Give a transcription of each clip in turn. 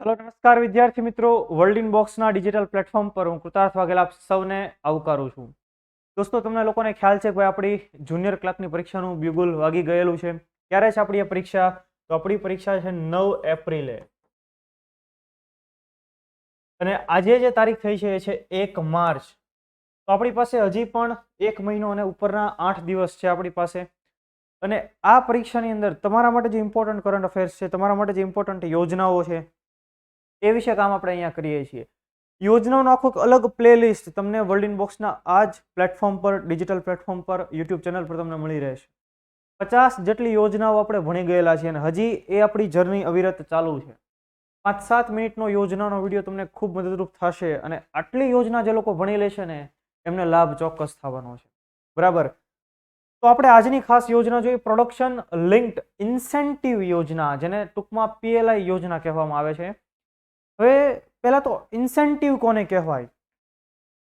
Hello नमस्कार विद्यार्थी मित्रों वर्ल्ड इन बॉक्स ना डिजिटल प्लेटफॉर्म पर हूँ कृतार्थ वाघेला आप સૌને આવકારું છું। દોસ્તો તમને લોકોને ખ્યાલ છે કે ભાઈ આપણી જુનિયર ક્લાર્કની પરીક્ષાનું બ્યુગલ વાગી ગયેલું છે। ક્યારે છે આપણી આ પરીક્ષા? તો આપણી પરીક્ષા છે 9 એપ્રિલે અને આજે જે તારીખ થઈ છે એ છે 1 માર્ચ। તો આપણી પાસે હજી પણ 1 મહિનો અને ઉપરના 8 દિવસ છે આપણી પાસે। અને આ પરીક્ષાની અંદર તમારા માટે જે ઇમ્પોર્ટન્ટ કરંટ અફેર્સ છે, તમારા માટે જે ઇમ્પોર્ટન્ટ યોજનાઓ છે એ વિશે કામ આપણે અહીંયા કરીએ છીએ। યોજનાઓનો આખો એક અલગ પ્લેલિસ્ટ તમને વર્લ્ડ ઇન બોક્સના આ જ પ્લેટફોર્મ પર, ડિજિટલ પ્લેટફોર્મ પર, યુટ્યુબ ચેનલ પર તમને મળી રહેશે। 50 જેટલી યોજનાઓ આપણે ભણી ગયેલા છીએ અને હજી એ આપણી જર્ની અવિરત ચાલુ છે। 5-7 મિનિટનો યોજનાનો વિડીયો તમને ખૂબ મદદરૂપ થશે અને આટલી યોજના જે લોકો ભણી લેશે ને એમને લાભ ચોક્કસ થવાનો છે, બરાબર। તો આપણે આજની ખાસ યોજના જોઈએ પ્રોડક્શન લિંક્ડ ઇન્સેન્ટિવ યોજના, જેને ટૂંકમાં પીએલઆઈ યોજના કહેવામાં આવે છે। હવે પહેલા તો ઇન્સેન્ટિવ કોને કહેવાય?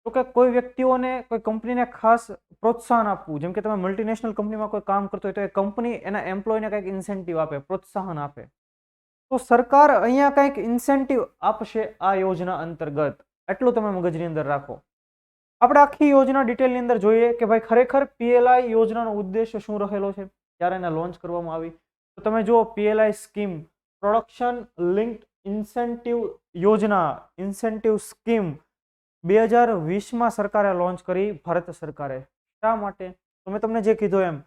તો કે કોઈ વ્યક્તિઓને, કોઈ કંપનીને ખાસ પ્રોત્સાહન આપવું। જેમ કે તમે મલ્ટીનેશનલ કંપનીમાં કોઈ કામ કરતો હોય તો એ કંપની એના એમ્પ્લોયને કંઈક ઇન્સેન્ટિવ આપે, પ્રોત્સાહન આપે। તો સરકાર અહીંયા કંઈક ઇન્સેન્ટિવ આપશે આ યોજના અંતર્ગત, એટલું તમે મગજની અંદર રાખો। આપણે આખી યોજના ડિટેલની અંદર જોઈએ કે ભાઈ ખરેખર પીએલઆઈ યોજનાનો ઉદ્દેશ્ય શું રહેલો છે, ત્યારે એને લોન્ચ કરવામાં આવી। તો તમે જુઓ PLI scheme, production linked incentive યોજના, ઇન્સેન્ટિવ સ્કીમ 2020માં સરકારે લોન્ચ કરી, ભારત સરકારે। શા માટે? તો મેં તમને જે કીધું એમ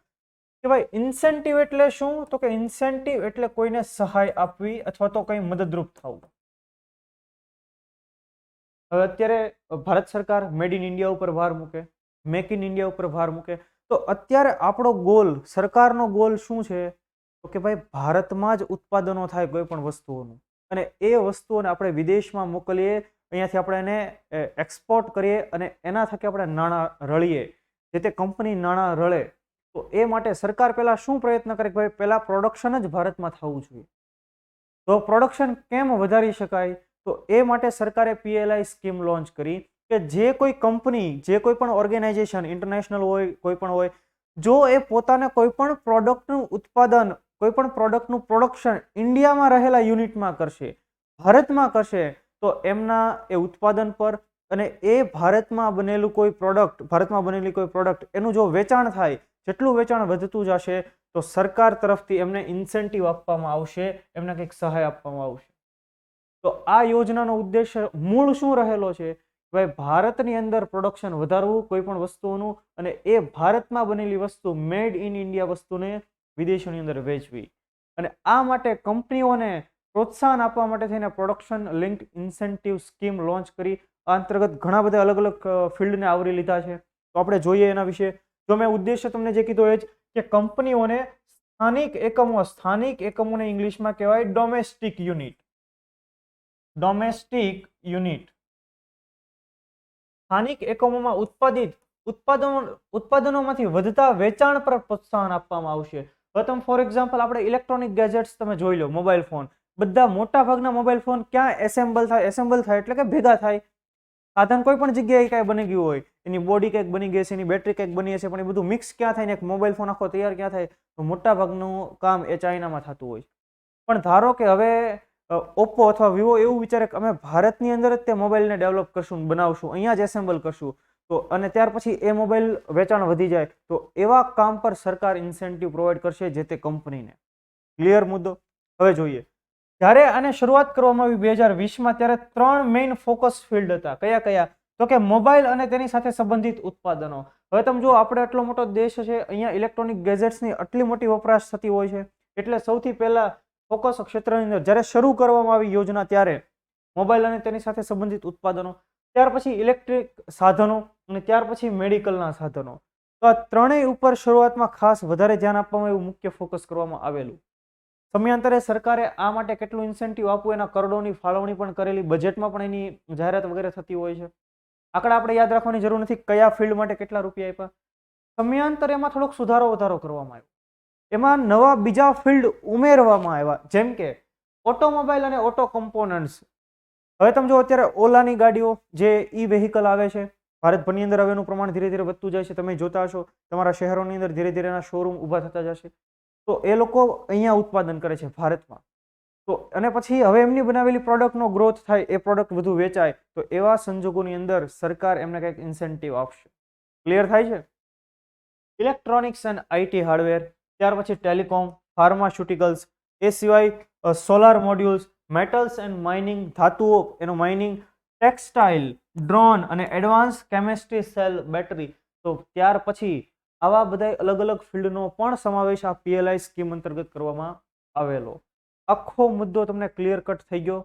કે ભાઈ ઇન્સેન્ટિવ એટલે શું? તો કે ઇન્સેન્ટિવ એટલે કોઈને સહાય આપવી અથવા તો કંઈ મદદરૂપ થવું। હવે અત્યારે ભારત સરકાર મેડ ઇન ઇન્ડિયા ઉપર ભાર મૂકે, મેક ઇન ઇન્ડિયા ઉપર ભાર મૂકે। તો અત્યારે આપણો ગોલ, સરકારનો ગોલ શું છે? તો કે ભાઈ ભારતમાં જ ઉત્પાદનો થાય કોઈ પણ વસ્તુઓનું અને એ વસ્તુઓને આપણે વિદેશમાં મોકલીએ, અહીંયાથી આપણે એને એક્સપોર્ટ કરીએ અને એના થકી આપણે નાણાં રળીએ, જે તે કંપની નાણાં રળે। તો એ માટે સરકાર પહેલા શું પ્રયત્ન કરે કે ભાઈ પહેલા પ્રોડક્શન જ ભારતમાં થવું જોઈએ। તો પ્રોડક્શન કેમ વધારી શકાય? તો એ માટે સરકારે પીએલઆઈ સ્કીમ લોન્ચ કરી કે જે કોઈ કંપની, જે કોઈ પણ ઓર્ગેનાઇઝેશન, ઇન્ટરનેશનલ હોય, કોઈ પણ હોય, જો એ પોતાને કોઈ પણ પ્રોડક્ટનું ઉત્પાદન, કોઈ પણ પ્રોડક્ટનું પ્રોડક્શન ઇન્ડિયામાં રહેલા યુનિટમાં કરશે, ભારતમાં કરશે, તો એમના એ ઉત્પાદન પર અને એ ભારતમાં બનેલું કોઈ પ્રોડક્ટ, ભારતમાં બનેલી કોઈ પ્રોડક્ટ એનું જો વેચાણ થાય, જેટલું વેચાણ વધતું જશે તો સરકાર તરફથી એમને ઇન્સેન્ટિવ આપવામાં આવશે, એમને કંઈક સહાય આપવામાં આવશે। તો આ યોજનાનો ઉદ્દેશ્ય મૂળ શું રહેલો છે? ભાઈ ભારતની અંદર પ્રોડક્શન વધારવું કોઈ પણ વસ્તુઓનું અને એ ભારતમાં બનેલી વસ્તુ, મેડ ઇન ઇન્ડિયા વસ્તુને વિદેશોની અંદર વેચવી। અને આ માટે કંપનીઓને પ્રોત્સાહન આપવા માટે થઈને production linked incentive scheme launch કરી। આ અંતર્ગત ઘણા બધા અલગ અલગ ફિલ્ડને આવરી લીધા છે। તો આપણે જોઈએ એના વિશે। જો મેં ઉદ્દેશ્ય તમને જે કીધું એ જ કે કંપનીઓને સ્થાનિક એકમોને ઇંગ્લિશમાં કહેવાય ડોમેસ્ટિક યુનિટ, ડોમેસ્ટિક યુનિટ। સ્થાનિક એકમોમાં ઉત્પાદનોમાંથી વધતા વેચાણ પર પ્રોત્સાહન આપવામાં આવશે। હવે તમે ફોર એક્ઝામ્પલ આપણે ઇલેક્ટ્રોનિક ગેજેટ્સ તમે જોઈ લો, મોબાઈલ ફોન, બધા મોટા ભાગના મોબાઈલ ફોન ક્યાં એસેમ્બલ થાય એટલે કે ભેગા થાય। સાધન કોઈ પણ જગ્યાએ કાંઈ બની ગયું હોય, એની બોડી કંઈક બની ગઈ છે, એની બેટરી કંઈક બની હશે, પણ એ બધું મિક્સ ક્યાં થાય ને એક મોબાઈલ ફોન આખો તૈયાર ક્યાં થાય? તો મોટા ભાગનું કામ એ ચાઇનામાં થતું હોય છે। પણ ધારો કે હવે ઓપ્પો અથવા વિવો એવું વિચારે કે અમે ભારતની અંદર જ તે મોબાઈલને ડેવલપ કરશું, બનાવશું, અહીંયા જ એસેમ્બલ કરશું, તો અને ત્યાર પછી એ મોબાઈલ વેચાણ વધી જાય, તો એવા કામ પર સરકાર ઇન્સેન્ટિવ પ્રોવાઈડ કરશે જે તે કંપનીને। ક્લિયર મુદ્દો? હવે જોઈએ, જ્યારે આને શરૂઆત કરવામાં આવી 2020માં, ત્યારે 3 મેઇન ફોકસ ફિલ્ડ હતા। કયા કયા? તો કે મોબાઈલ અને તેની સાથે સંબંધિત ઉત્પાદનો। હવે તમે જો આપણે આટલો મોટો દેશ છે, અહીંયા ઇલેક્ટ્રોનિક ગેજેટ્સની આટલી મોટી વપરાશ થતી હોય છે, એટલે સૌથી પહેલા ફોકસ ક્ષેત્રની અંદર જ્યારે શરૂ કરવામાં આવી યોજના ત્યારે મોબાઈલ અને તેની સાથે સંબંધિત ઉત્પાદનો, ત્યાર પછી ઇલેક્ટ્રિક સાધનો અને ત્યાર પછી મેડિકલના સાધનો। તો આ ત્રણેય ઉપર શરૂઆતમાં ખાસ વધારે ધ્યાન આપવામાં એવું મુખ્ય ફોકસ કરવામાં આવેલું। સમયાંતરે સરકારે આ માટે કેટલું ઇન્સેન્ટિવ આપવું એના કરોડોની ફાળવણી પણ કરેલી, બજેટમાં પણ એની જાહેરાત વગેરે થતી હોય છે। આંકડા આપણે યાદ રાખવાની જરૂર નથી કયા ફિલ્ડ માટે કેટલા રૂપિયા આપ્યા। સમયાંતરે એમાં થોડોક સુધારો વધારો કરવામાં આવ્યો, એમાં નવા બીજા ફિલ્ડ ઉમેરવામાં આવ્યા, જેમ કે ઓટોમોબાઈલ અને ઓટો કમ્પોનન્ટ્સ। હવે તમે જો અત્યારે ઓલાની ગાડીઓ, જે ઈ વેહિકલ આવે છે ભારતભરની અંદર, હવે એનું પ્રમાણ ધીરે ધીરે વધતું જાય છે। તમે જોતા હશો તમારા શહેરોની અંદર ધીરે ધીરે એના શોરૂમ ઊભા થતા જશે। તો એ લોકો અહીંયા ઉત્પાદન કરે છે ભારતમાં। તો અને પછી હવે એમની બનાવેલી પ્રોડક્ટનો ગ્રોથ થાય, એ પ્રોડક્ટ વધુ વેચાય, તો એવા સંજોગોની અંદર સરકાર એમને કંઈક ઇન્સેન્ટિવ આપશે. ક્લિયર થાય છે? ઇલેક્ટ્રોનિક્સ એન્ડ આઈટી હાર્ડવેર, ત્યાર પછી ટેલિકોમ, ફાર્માસ્યુટિકલ્સ, એ સિવાય solar modules, metals and mining, ધાતુઓ એનું માઇનિંગ, ટેક્સટાઇલ, ડ્રોન અને એડવાન્સ કેમિસ્ટ્રી સેલ બેટરી. તો ત્યાર પછી આવા બધા અલગ અલગ ફિલ્ડનો પણ સમાવેશ આ PLI સ્કીમ અંતર્ગત કરવામાં આવેલો. આખો મુદ્દો તમને ક્લિયર કટ થઈ ગયો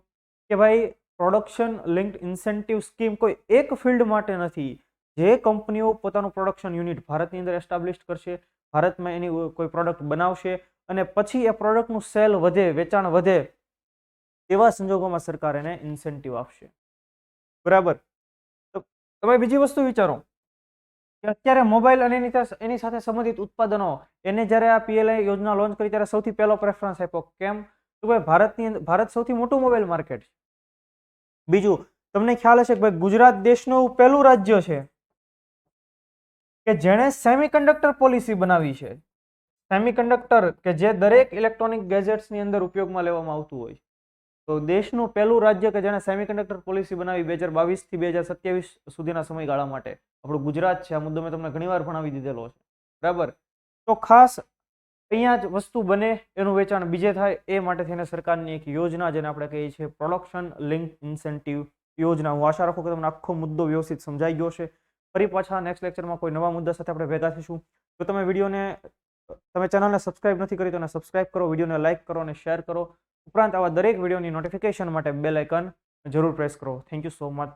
કે ભાઈ પ્રોડક્શન લિંક્ડ ઇન્સેન્ટિવ સ્કીમ કોઈ એક ફિલ્ડ માટે નથી. જે કંપનીઓ પોતાનું પ્રોડક્શન યુનિટ ભારતની અંદર એસ્ટાબ્લિશ કરશે, ભારતમાં એની કોઈ પ્રોડક્ટ બનાવશે અને પછી એ પ્રોડક્ટનું સેલ વધે, વેચાણ વધે, તેવા સંજોગોમાં સરકાર એને ઇન્સેન્ટિવ આપશે. બરાબર. તો તમે બીજી વસ્તુ વિચારો કે અત્યારે મોબાઈલ અને એની સાથે સંબંધિત ઉત્પાદનો, એને જ્યારે આ PLI યોજના લોન્ચ કરી ત્યારે સૌથી પહેલો પ્રેફરન્સ આપ્યો. કેમ? તો ભાઈ ભારત સૌથી મોટું મોબાઈલ માર્કેટ છે. બીજું, તમને ખ્યાલ હશે કે ભાઈ ગુજરાત દેશનું પહેલું રાજ્ય છે કે જેણે સેમિકન્ડક્ટર પોલિસી બનાવી છે. સેમિકન્ડક્ટર કે જે દરેક ઇલેક્ટ્રોનિક ગેજેટ્સની અંદર ઉપયોગમાં લેવામાં આવતું હોય. તો દેશનું પહેલું રાજ્ય કે જેણે સેમિકન્ડક્ટર પોલિસી બનાવી 2022 થી 2027 સુધીના સમયગાળા માટે આપણું ગુજરાત છે. આ મુદ્દો મેં તમને ઘણીવાર ભણાવી દીધેલો છે. બરાબર. તો ખાસ અહીંયા જ વસ્તુ બને, એનું વેચાણ બીજે થાય, એ માટે થઈને સરકારની એક યોજના જેને આપણે કહીએ છીએ પ્રોડક્શન લિંક ઇન્સેન્ટિવ યોજના. હું આશા રાખું કે તમને આખો મુદ્દો વ્યવસ્થિત સમજાઈ ગયો છે. ફરી પાછા નેક્સ્ટ લેક્ચરમાં કોઈ નવા મુદ્દા સાથે આપણે ભેગા થઈશું. તો તમે ચેનલને સબસ્ક્રાઇબ નથી કરી તો સબસ્ક્રાઇબ કરો, વિડીયોને લાઇક કરો અને શેર કરો. ઉપરાંત આવા દરેક વિડીયોની નોટિફિકેશન માટે બેલ આઇકન જરૂર પ્રેસ કરો. Thank you so much.